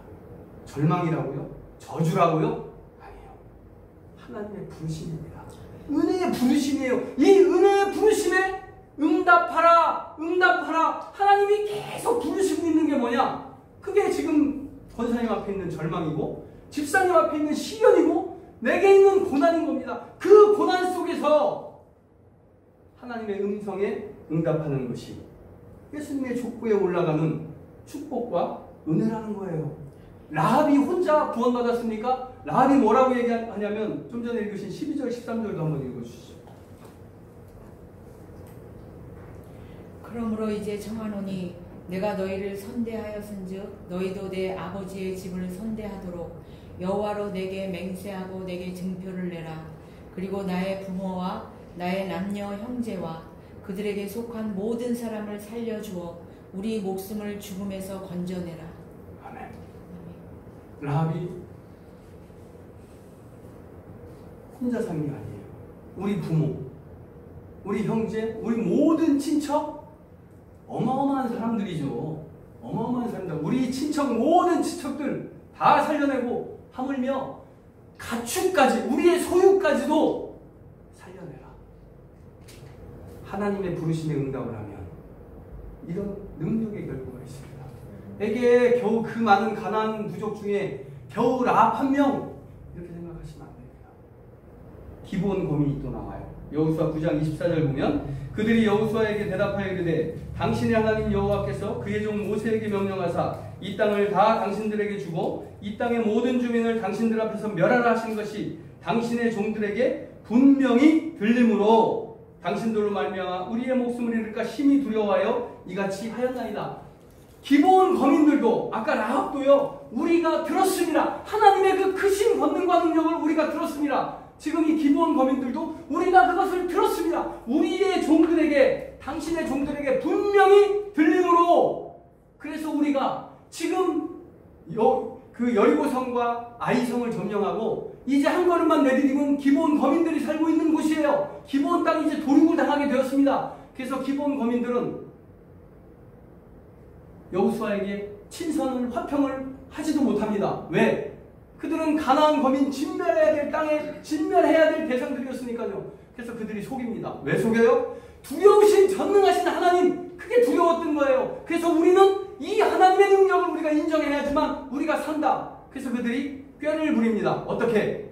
절망이라고요? 저주라고요? 아니에요. 하나님의 부르심입니다. 은혜의 부르심이에요. 이 은혜의 부르심에 응답하라 하나님이 계속 부르시고 있는 게 뭐냐? 그게 지금 권사님 앞에 있는 절망이고 집사님 앞에 있는 시련이고 내게 있는 고난인 겁니다. 그 고난 속에서 하나님의 음성에 응답하는 것이 예수님의 족보에 올라가는 축복과 은혜라는 거예요. 라합이 혼자 구원받았습니까? 라합이 뭐라고 얘기하냐면 좀 전에 읽으신 12절 13절도 한번 읽어주시죠. 그러므로 이제 청하노니 내가 너희를 선대하였은즉 너희도 내 아버지의 집을 선대하도록 여호와로 내게 맹세하고 내게 증표를 내라. 그리고 나의 부모와 나의 남녀 형제와 그들에게 속한 모든 사람을 살려주어 우리 목숨을 죽음에서 건져내라. 아멘. 라합이 혼자 사는 게 아니에요. 우리 부모, 우리 형제, 우리 모든 친척 어마어마한 사람들이죠. 어마어마한 사람들. 우리 친척 모든 친척들 다 살려내고 하물며 가축까지 우리의 소유까지도 살려내라. 하나님의 부르심에 응답을 하면 이런 능력의 결과가 있습니다. 에게 겨우 그 많은 가나안 부족 중에 겨우 라합 한 명 이렇게 생각하시면 안 됩니다. 기본 고민이 또 나와요. 여호수아 9장 24절 보면 그들이 여호수아에게 대답하여 이르되 당신의 하나님 여호와께서 그의 종 모세에게 명령하사 이 땅을 다 당신들에게 주고 이 땅의 모든 주민을 당신들 앞에서 멸하라 하신 것이 당신의 종들에게 분명히 들림으로 당신들로 말미암아 우리의 목숨을 잃을까 심히 두려워하여 이같이 하였나이다. 기본 거민들도 아까 라합도요 우리가 들었습니다. 하나님의 그 크신 권능과 능력을 우리가 들었습니다. 지금 이 기본 거민들도 우리가 그것을 들었습니다. 우리의 종들에게 당신의 종들에게 분명히 들림으로 그래서 우리가 지금 그 여리고성과 아이성을 점령하고 이제 한 걸음만 내디디면 기본 거민들이 살고 있는 곳이에요. 기본 땅이 이제 도륙을 당하게 되었습니다. 그래서 기본 거민들은 여호수아에게 친선을 화평을 하지도 못합니다. 왜? 그들은 가나안 거민 진멸해야 될 땅에 진멸해야 될 대상들이었으니까요. 그래서 그들이 속입니다. 왜 속여요? 두려우신 전능하신 하나님 그게 두려웠던 거예요. 그래서 우리는 이 하나님의 능력을 우리가 인정해야지만 우리가 산다. 그래서 그들이 꾀를 부립니다. 어떻게?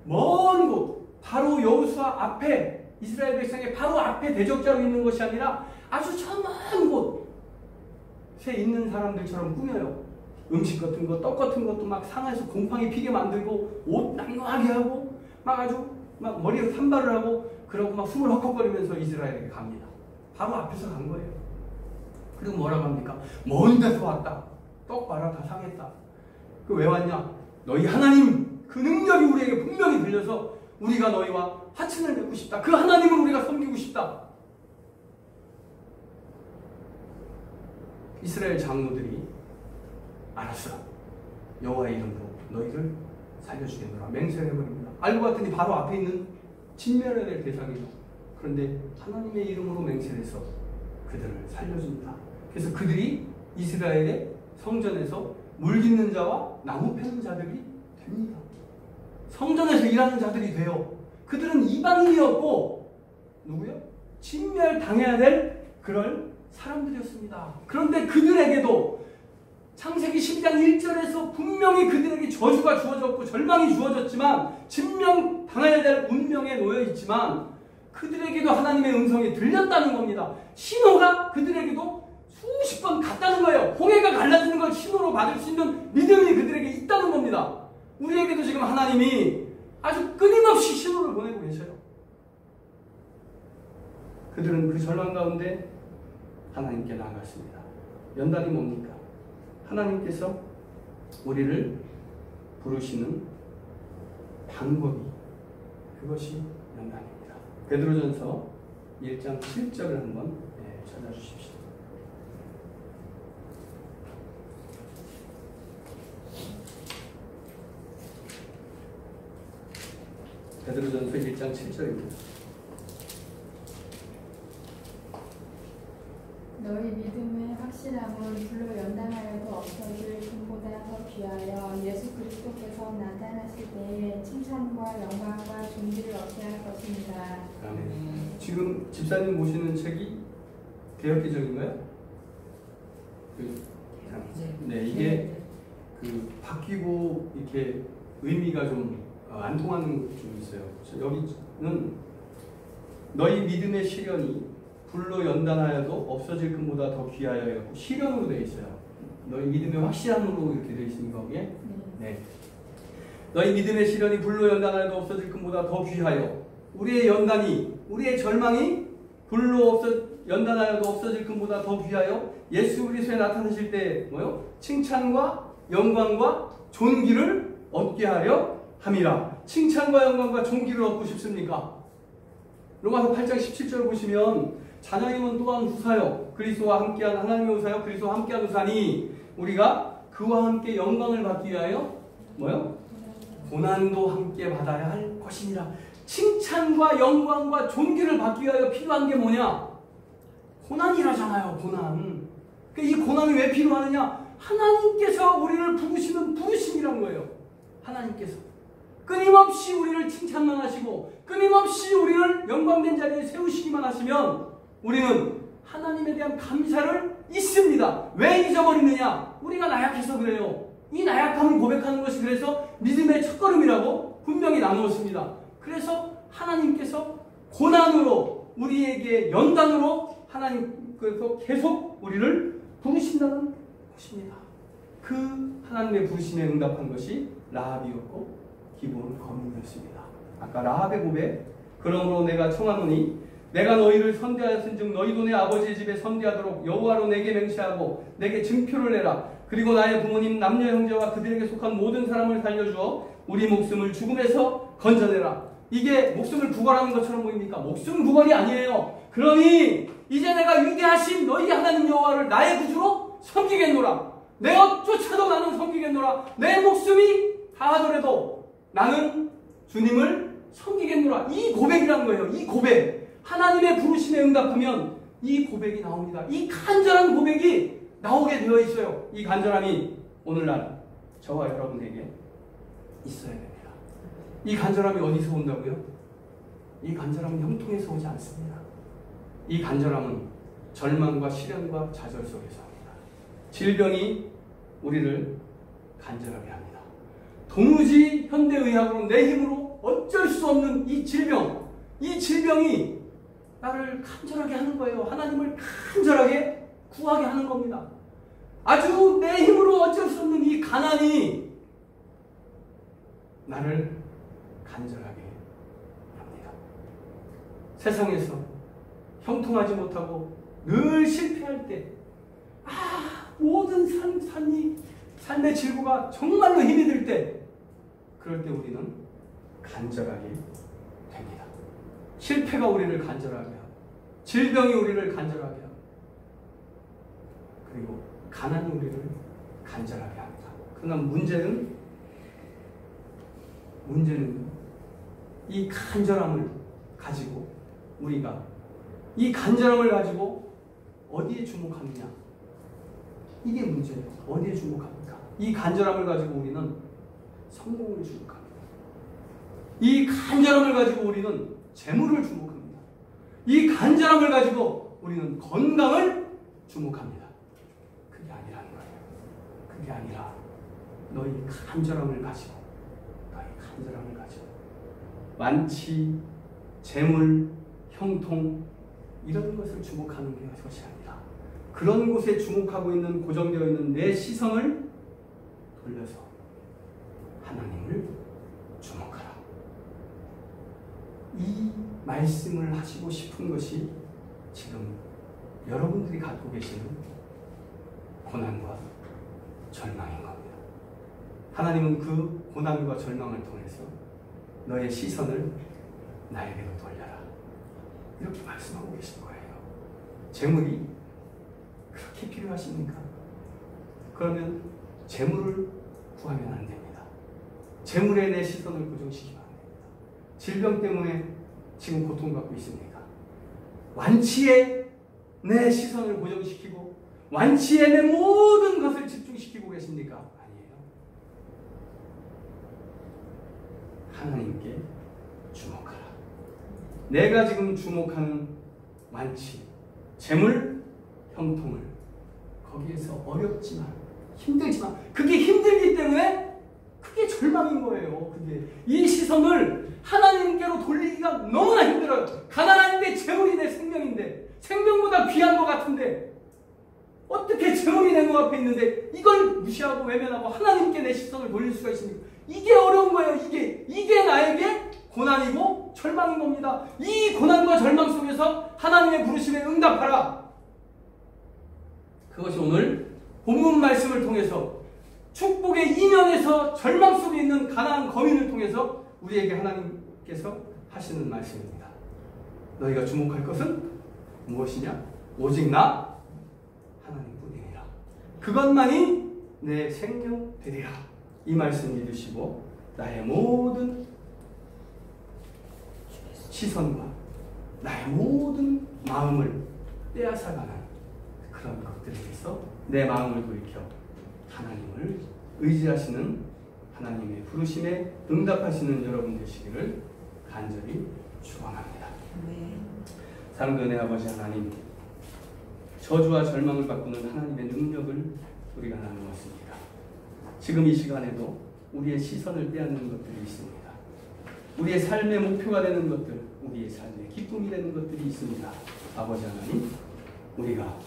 먼 곳 바로 여호수아 앞에 이스라엘 백성의 바로 앞에 대적자로 있는 것이 아니라 아주 저 먼 곳에 있는 사람들처럼 꾸며요. 음식 같은 거, 떡 같은 것도 막 상해서 곰팡이 피게 만들고 옷 낭낭하게 하고 막 아주 막 머리에 산발을 하고 그러고 막 숨을 헉헉거리면서 이스라엘에게 갑니다. 바로 앞에서 간 거예요. 그리고 뭐라고 합니까? 먼 데서 왔다. 떡 봐라 다 상했다. 그 왜 왔냐? 너희 하나님 그 능력이 우리에게 분명히 들려서 우리가 너희와 하층을 맺고 싶다. 그 하나님을 우리가 섬기고 싶다. 이스라엘 장로들이 알았어. 여호와의 이름으로 너희를 살려주겠노라 맹세를 해버립니다. 알고 봤더니 바로 앞에 있는 진멸해야 될 대상이죠. 그런데 하나님의 이름으로 맹세를 해서 그들을 살려줍니다. 그래서 그들이 이스라엘의 성전에서 물 깃는 자와 나무 패는 자들이 됩니다. 성전에서 일하는 자들이 돼요. 그들은 이방인이었고 누구요? 진멸당해야 될 그럴 사람들이었습니다. 그런데 그들에게도 창세기 12장 1절에서 분명히 그들에게 저주가 주어졌고 절망이 주어졌지만 진명당해야 될 운명에 놓여 있지만 그들에게도 하나님의 음성이 들렸다는 겁니다. 신호가 그들에게도 수십 번 갔다는 거예요. 홍해가 갈라지는 걸 신호로 받을 수 있는 믿음이 그들에게 있다는 겁니다. 우리에게도 지금 하나님이 아주 끊임없이 신호를 보내고 계셔요. 그들은 그 절망 가운데 하나님께 나아갔습니다. 연단이 뭡니까? 하나님께서 우리를 부르시는 방법이 그것이 연단입니다. 베드로전서 1장 7절을 한번 찾아주십시오. 베드로전서 1장 7절입니다. 너희 믿음의 확실함은 불로 연단하여도 없어질 금보다 더 귀하여 예수 그리스도께서 나타나실 때에 칭찬과 영광과 존귀를 얻게 할 것입니다. 아멘. 지금 집사님 모시는 책이 개역개정인가요? 네, 이게 그 바뀌고 이렇게 의미가 좀 안 통하는 좀 있어요. 여기는 너희 믿음의 시련이 불로 연단하여도 없어질 금보다 더 귀하여 해갖고 시련으로 되어 있어요. 너희 믿음의 확실함으로 이렇게 되어 있으니까 거기에 네. 너희 믿음의 시련이 불로 연단하여도 없어질 금보다 더 귀하여 우리의 연단이 우리의 절망이 불로 연단하여도 없어질 금보다 더 귀하여 예수 그리스도에 나타나실 때 뭐요? 칭찬과 영광과 존귀를 얻게 하려 함이라. 칭찬과 영광과 존귀를 얻고 싶습니까? 로마서 8장 17절 보시면 자녀임은 또한 후사요 그리스도와 함께한 하나님의 후사요 그리스도와 함께한 후사니 우리가 그와 함께 영광을 받기 위하여 뭐요? 고난도 함께 받아야 할 것이니라. 칭찬과 영광과 존귀를 받기 위하여 필요한 게 뭐냐? 고난이라잖아요. 고난. 이 고난이 왜 필요하느냐? 하나님께서 우리를 부르시는 부르심이란 거예요. 하나님께서 끊임없이 우리를 칭찬만 하시고 끊임없이 우리를 영광된 자리에 세우시기만 하시면 우리는 하나님에 대한 감사를 잊습니다. 왜 잊어버리느냐? 우리가 나약해서 그래요. 이 나약함을 고백하는 것이 그래서 믿음의 첫걸음이라고 분명히 나누었습니다. 그래서 하나님께서 고난으로 우리에게 연단으로 하나님께서 계속 우리를 부르신다는 것입니다. 그 하나님의 부르심에 응답한 것이 라합이었고 기본 거민이었습니다. 아까 라합의 고백, 그러므로 내가 청하노니 내가 너희를 선대하였은즉 너희도 내 아버지의 집에 선대하도록 여호와로 내게 맹세하고 내게 증표를 내라. 그리고 나의 부모님 남녀 형제와 그들에게 속한 모든 사람을 살려주어 우리 목숨을 죽음에서 건져내라. 이게 목숨을 구걸하는 것처럼 보입니까? 목숨 구걸이 아니에요. 그러니 이제 내가 위대하신 너희 하나님 여호와를 나의 구주로 섬기겠노라. 내가 쫓아도 나는 섬기겠노라. 내 목숨이 다하더라도 나는 주님을 섬기겠노라. 이 고백이라는 거예요. 이 고백. 하나님의 부르심에 응답하면 이 고백이 나옵니다. 이 간절한 고백이 나오게 되어 있어요. 이 간절함이 오늘날 저와 여러분에게 있어야 됩니다. 이 간절함이 어디서 온다고요? 이 간절함은 형통에서 오지 않습니다. 이 간절함은 절망과 시련과 좌절 속에서 합니다. 질병이 우리를 간절하게 합니다. 도무지 현대의학으로 내 힘으로 어쩔 수 없는 이 질병이 나를 간절하게 하는 거예요. 하나님을 간절하게 구하게 하는 겁니다. 아주 내 힘으로 어쩔 수 없는 이 가난이 나를 간절하게 합니다. 세상에서 형통하지 못하고 늘 실패할 때 모든 삶의 질고가 정말로 힘이 들 때 그럴 때 우리는 간절하게 됩니다. 실패가 우리를 간절하게 하고, 질병이 우리를 간절하게 하고, 그리고 가난이 우리를 간절하게 합니다. 그러나 문제는 이 간절함을 가지고 우리가 이 간절함을 가지고 어디에 주목하느냐, 이게 문제예요. 어디에 주목합니까? 이 간절함을 가지고 우리는 성공을 주목합니다. 이 간절함을 가지고 우리는 재물을 주목합니다. 이 간절함을 가지고 우리는 건강을 주목합니다. 그게 아니라는 거예요. 그게 아니라 너희 간절함을 가지고, 완치, 재물, 형통 이런 것을 주목하는 것이 아니라 그런 곳에 주목하고 있는, 고정되어 있는 내 시선을 돌려서 하나님을 주목하라. 이 말씀을 하시고 싶은 것이 지금 여러분들이 갖고 계시는 고난과 절망인 겁니다. 하나님은 그 고난과 절망을 통해서 너의 시선을 나에게로 돌려라, 이렇게 말씀하고 계신 거예요. 재물이 그렇게 필요하십니까? 그러면 재물을 구하면 안 됩니다. 재물에 내 시선을 고정시키면 안 됩니다. 질병 때문에 지금 고통받고 있습니까? 완치에 내 시선을 고정시키고 완치에 내 모든 것을 집중시키고 계십니까? 아니에요. 하나님께 주목하라. 내가 지금 주목하는 완치, 재물, 형통을 거기에서 어렵지만 힘들지만 그게 힘들기 때문에 그게 절망인 거예요. 그게 이 시선을 하나님께로 돌리기가 너무나 힘들어요. 가난한데 재물이 내 생명인데, 생명보다 귀한 것 같은데 어떻게 재물이 내 눈앞에 있는데 이걸 무시하고 외면하고 하나님께 내 시선을 돌릴 수가 있습니까? 이게 어려운 거예요. 이게 나에게 고난이고 절망인 겁니다. 이 고난과 절망 속에서 하나님의 부르심에 응답하라. 그것이 오늘 본문 말씀을 통해서 축복의 이면에서 절망 속에 있는 가나안 거민을 통해서 우리에게 하나님께서 하시는 말씀입니다. 너희가 주목할 것은 무엇이냐? 오직 나 하나님뿐이니라. 그것만이 내 생명 되리라. 이 말씀 믿으시고 나의 모든 시선과 나의 모든 마음을 빼앗아가는 그런 것들에게서 내 마음을 돌이켜 하나님을 의지하시는, 하나님의 부르심에 응답하시는 여러분 되시기를 간절히 축원합니다. 사랑하는 은혜 아버지 하나님, 저주와 절망을 바꾸는 하나님의 능력을 우리가 나누었습니다. 지금 이 시간에도 우리의 시선을 빼앗는 것들이 있습니다. 우리의 삶의 목표가 되는 것들, 우리의 삶의 기쁨이 되는 것들이 있습니다. 아버지 하나님, 우리가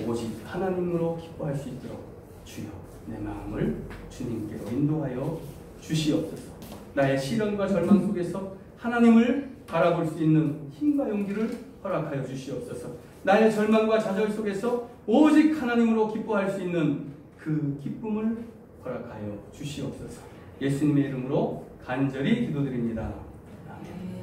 오직 하나님으로 기뻐할 수 있도록 주여 내 마음을 주님께로 인도하여 주시옵소서. 나의 시련과 절망 속에서 하나님을 바라볼 수 있는 힘과 용기를 허락하여 주시옵소서. 나의 절망과 좌절 속에서 오직 하나님으로 기뻐할 수 있는 그 기쁨을 허락하여 주시옵소서. 예수님의 이름으로 간절히 기도드립니다. 아멘.